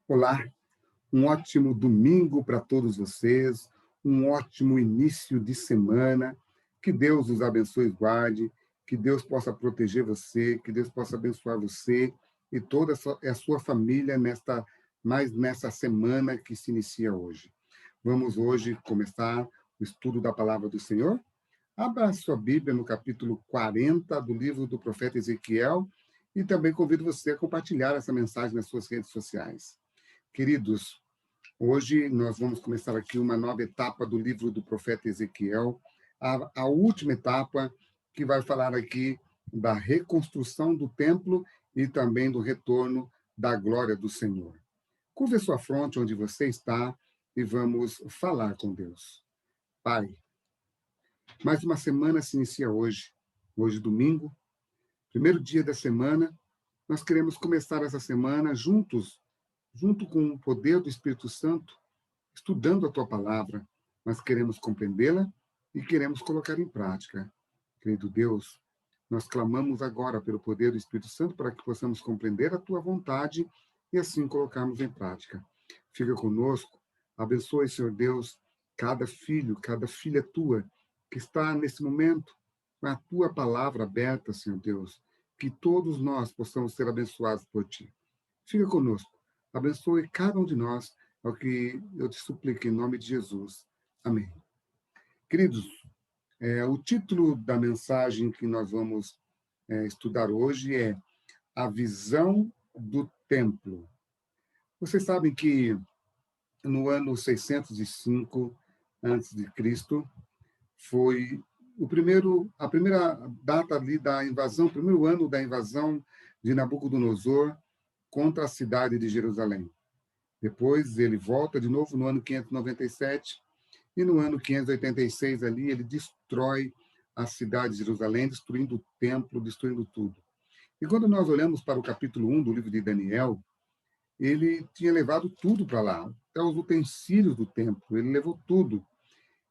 Olá, um ótimo domingo para todos vocês, um ótimo início de semana. Que Deus os abençoe e guarde, que Deus possa proteger você, que Deus possa abençoar você e toda a sua família nessa semana que se inicia hoje. Vamos hoje começar o estudo da palavra do Senhor? Abra a sua Bíblia no capítulo 40 do livro do profeta Ezequiel e também convido você a compartilhar essa mensagem nas suas redes sociais. Queridos, hoje nós vamos começar aqui uma nova etapa do livro do profeta Ezequiel, a última etapa que vai falar aqui da reconstrução do templo e também do retorno da glória do Senhor. Curva a sua fronte onde você está e vamos falar com Deus. Pai, mais uma semana se inicia hoje domingo, primeiro dia da semana. Nós queremos começar essa semana junto com o poder do Espírito Santo, estudando a tua palavra, mas queremos compreendê-la e queremos colocar em prática. Querido Deus, nós clamamos agora pelo poder do Espírito Santo para que possamos compreender a tua vontade e assim colocarmos em prática. Fica conosco, abençoe, Senhor Deus, cada filho, cada filha tua que está nesse momento com a tua palavra aberta, Senhor Deus, que todos nós possamos ser abençoados por ti. Fica conosco, abençoe cada um de nós, é o que eu te suplico em nome de Jesus. Amém. Queridos, o título da mensagem que nós vamos estudar hoje é A Visão do Templo. Vocês sabem que no ano 605 a.C., foi a primeira data ali da invasão, o primeiro ano da invasão de Nabucodonosor contra a cidade de Jerusalém. Depois ele volta de novo no ano 597 e no ano 586 ali ele destrói a cidade de Jerusalém, destruindo o templo, destruindo tudo. E quando nós olhamos para o capítulo 1 do livro de Daniel, ele tinha levado tudo para lá, até os utensílios do templo, ele levou tudo.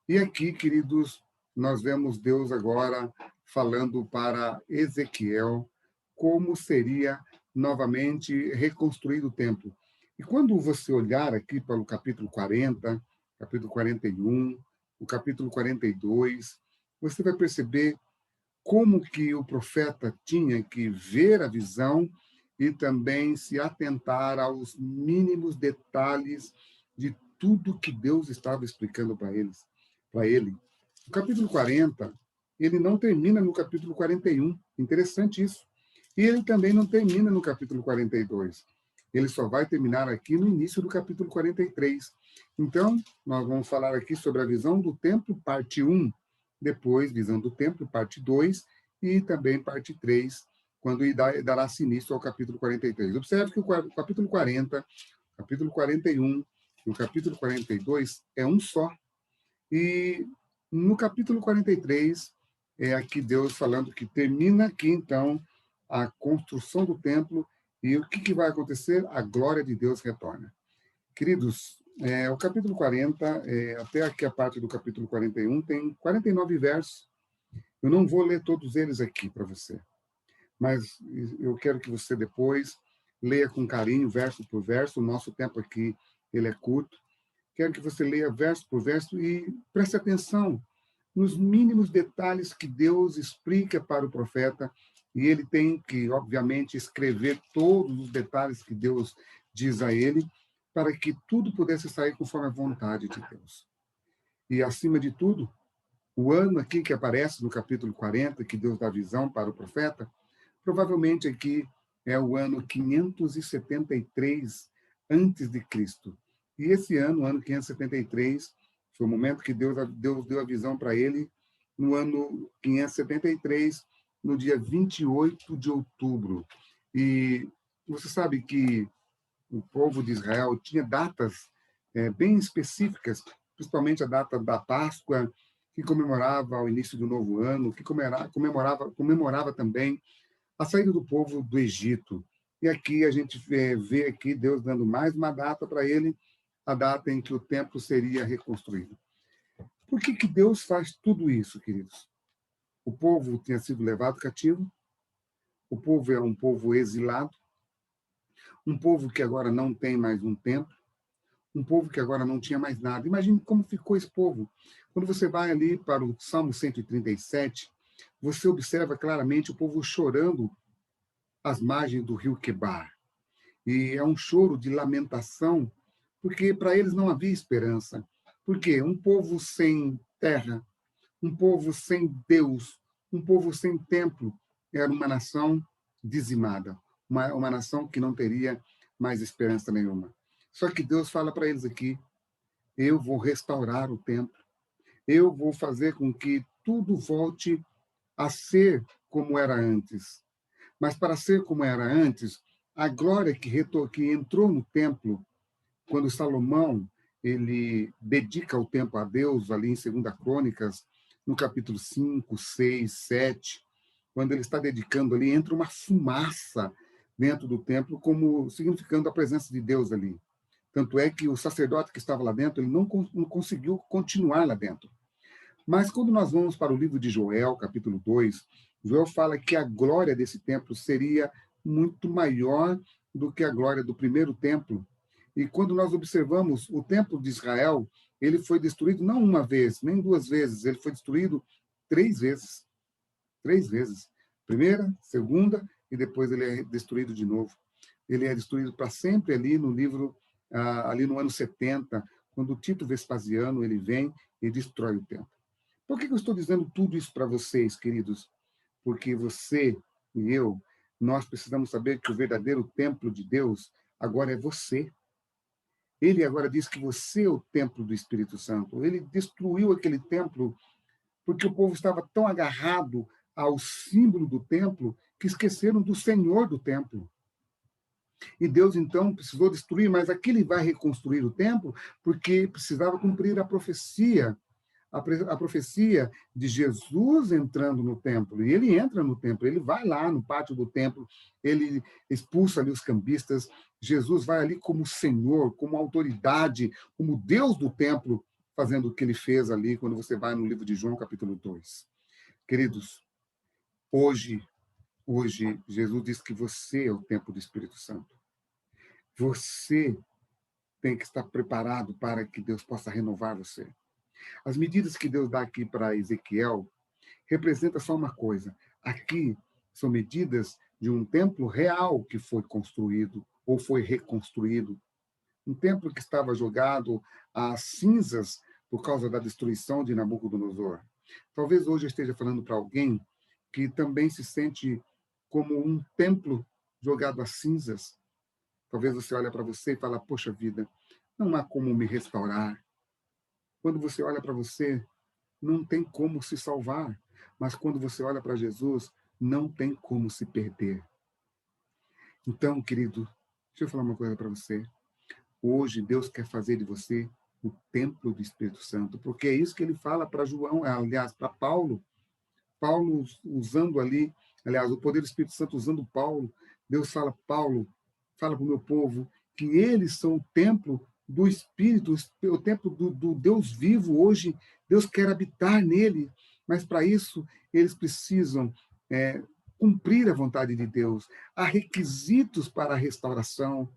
E aqui, queridos, nós vemos Deus agora falando para Ezequiel como seria novamente reconstruído o templo. E quando você olhar aqui para o capítulo 40, capítulo 41, o capítulo 42, você vai perceber como que o profeta tinha que ver a visão e também se atentar aos mínimos detalhes de tudo que Deus estava explicando para ele. O capítulo 40, ele não termina no capítulo 41. Interessante isso. E ele também não termina no capítulo 42. Ele só vai terminar aqui no início do capítulo 43. Então, nós vamos falar aqui sobre a visão do templo, parte 1, depois visão do templo, parte 2, e também parte 3, quando dará-se início ao capítulo 43. Observe que o capítulo 40, o capítulo 41 e o capítulo 42 é um só. E no capítulo 43, é aqui Deus falando que termina aqui, então, a construção do templo e o que vai acontecer? A glória de Deus retorna. Queridos, o capítulo 40, até aqui a parte do capítulo 41, tem 49 versos. Eu não vou ler todos eles aqui para você, mas eu quero que você depois leia com carinho, verso por verso. O nosso tempo aqui ele é curto. Quero que você leia verso por verso e preste atenção nos mínimos detalhes que Deus explica para o profeta, e ele tem que, obviamente, escrever todos os detalhes que Deus diz a ele, para que tudo pudesse sair conforme a vontade de Deus. E, acima de tudo, o ano aqui que aparece no capítulo 40, que Deus dá visão para o profeta, provavelmente aqui é o ano 573 antes de Cristo. E esse ano, o ano 573, foi o momento que Deus deu a visão para ele, no ano 573, no dia 28 de outubro. E você sabe que o povo de Israel tinha datas bem específicas, principalmente a data da Páscoa, que comemorava o início do novo ano, que comemorava também a saída do povo do Egito. E aqui a gente vê aqui Deus dando mais uma data para ele, a data em que o templo seria reconstruído. Por que Deus faz tudo isso, queridos? O povo tinha sido levado cativo, o povo é um povo exilado, um povo que agora não tem mais um templo, um povo que agora não tinha mais nada. Imagine como ficou esse povo. Quando você vai ali para o Salmo 137, você observa claramente o povo chorando às margens do rio Quebar. E é um choro de lamentação, porque para eles não havia esperança. Por quê? Um povo sem terra, um povo sem Deus, um povo sem templo, era uma nação dizimada, uma nação que não teria mais esperança nenhuma. Só que Deus fala para eles aqui: eu vou restaurar o templo, eu vou fazer com que tudo volte a ser como era antes. Mas para ser como era antes, a glória que entrou no templo, quando Salomão ele dedica o templo a Deus, ali em 2 Crônicas, no capítulo 5, 6, 7, quando ele está dedicando ali, entra uma fumaça dentro do templo, como significando a presença de Deus ali. Tanto é que o sacerdote que estava lá dentro, ele não conseguiu continuar lá dentro. Mas quando nós vamos para o livro de Joel, capítulo 2, Joel fala que a glória desse templo seria muito maior do que a glória do primeiro templo. E quando nós observamos o templo de Israel, ele foi destruído não uma vez, nem duas vezes, ele foi destruído três vezes. Três vezes. Primeira, segunda, e depois ele é destruído de novo. Ele é destruído para sempre ali no livro, ali no ano 70, quando Tito Vespasiano ele vem e destrói o templo. Por que eu estou dizendo tudo isso para vocês, queridos? Porque você e eu, nós precisamos saber que o verdadeiro templo de Deus agora é você. Ele agora diz que você é o templo do Espírito Santo. Ele destruiu aquele templo porque o povo estava tão agarrado ao símbolo do templo que esqueceram do Senhor do templo. E Deus, então, precisou destruir, mas aqui ele vai reconstruir o templo porque precisava cumprir a profecia a profecia de Jesus entrando no templo. E ele entra no templo, ele vai lá no pátio do templo, ele expulsa ali os cambistas. Jesus vai ali como Senhor, como autoridade, como Deus do templo, fazendo o que ele fez ali quando você vai no livro de João, capítulo 2. Queridos, hoje, Jesus diz que você é o templo do Espírito Santo. Você tem que estar preparado para que Deus possa renovar você. As medidas que Deus dá aqui para Ezequiel representa só uma coisa. Aqui são medidas de um templo real que foi construído ou foi reconstruído. Um templo que estava jogado às cinzas por causa da destruição de Nabucodonosor. Talvez hoje eu esteja falando para alguém que também se sente como um templo jogado às cinzas. Talvez você olhe para você e fala: poxa vida, não há como me restaurar. Quando você olha para você, não tem como se salvar. Mas quando você olha para Jesus, não tem como se perder. Então, querido, deixa eu falar uma coisa para você. Hoje, Deus quer fazer de você o templo do Espírito Santo, porque é isso que ele fala para João, aliás, para Paulo. Paulo usando ali, aliás, o poder do Espírito Santo usando Paulo. Deus fala: Paulo, fala para o meu povo que eles são o templo do Espírito, o templo do Deus vivo. Hoje, Deus quer habitar nele, mas para isso eles precisam cumprir a vontade de Deus. Há requisitos para a restauração,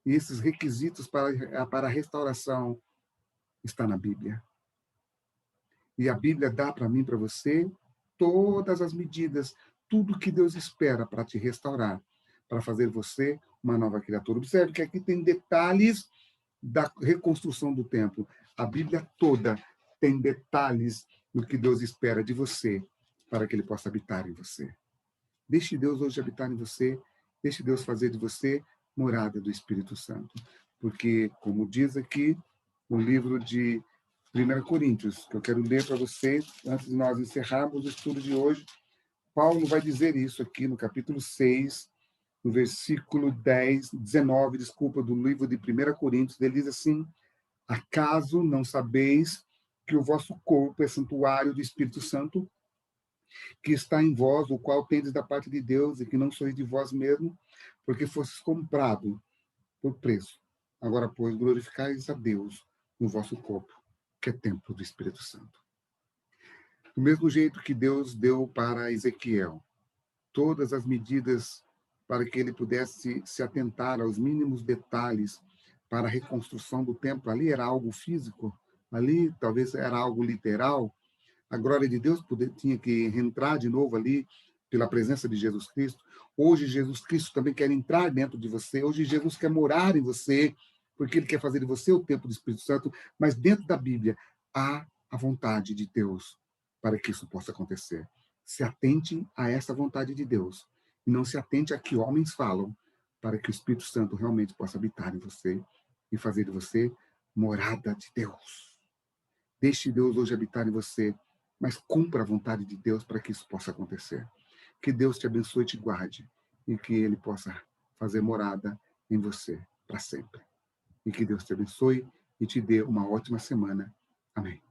e esses requisitos para a restauração está na Bíblia. E a Bíblia dá para mim, para você, todas as medidas, tudo que Deus espera para te restaurar, para fazer você uma nova criatura. Observe que aqui tem detalhes da reconstrução do templo. A Bíblia toda tem detalhes do que Deus espera de você, para que Ele possa habitar em você. Deixe Deus hoje habitar em você, deixe Deus fazer de você morada do Espírito Santo. Porque, como diz aqui no livro de 1 Coríntios, que eu quero ler para vocês, antes de nós encerrarmos o estudo de hoje, Paulo vai dizer isso aqui no capítulo 6, no versículo 19, desculpa, do livro de 1 Coríntios, ele diz assim: acaso não sabeis que o vosso corpo é santuário do Espírito Santo, que está em vós, o qual tendes da parte de Deus, e que não sois de vós mesmo, porque fostes comprado por preço. Agora, pois, glorificais a Deus no vosso corpo, que é templo do Espírito Santo. Do mesmo jeito que Deus deu para Ezequiel todas as medidas para que ele pudesse se atentar aos mínimos detalhes para a reconstrução do templo. Ali era algo físico, ali talvez era algo literal. A glória de Deus tinha que entrar de novo ali pela presença de Jesus Cristo. Hoje, Jesus Cristo também quer entrar dentro de você. Hoje, Jesus quer morar em você, porque ele quer fazer de você o templo do Espírito Santo. Mas dentro da Bíblia, há a vontade de Deus para que isso possa acontecer. Se atente a essa vontade de Deus e não se atente a que homens falam, para que o Espírito Santo realmente possa habitar em você e fazer de você morada de Deus. Deixe Deus hoje habitar em você, mas cumpra a vontade de Deus para que isso possa acontecer. Que Deus te abençoe e te guarde, e que Ele possa fazer morada em você para sempre. E que Deus te abençoe e te dê uma ótima semana. Amém.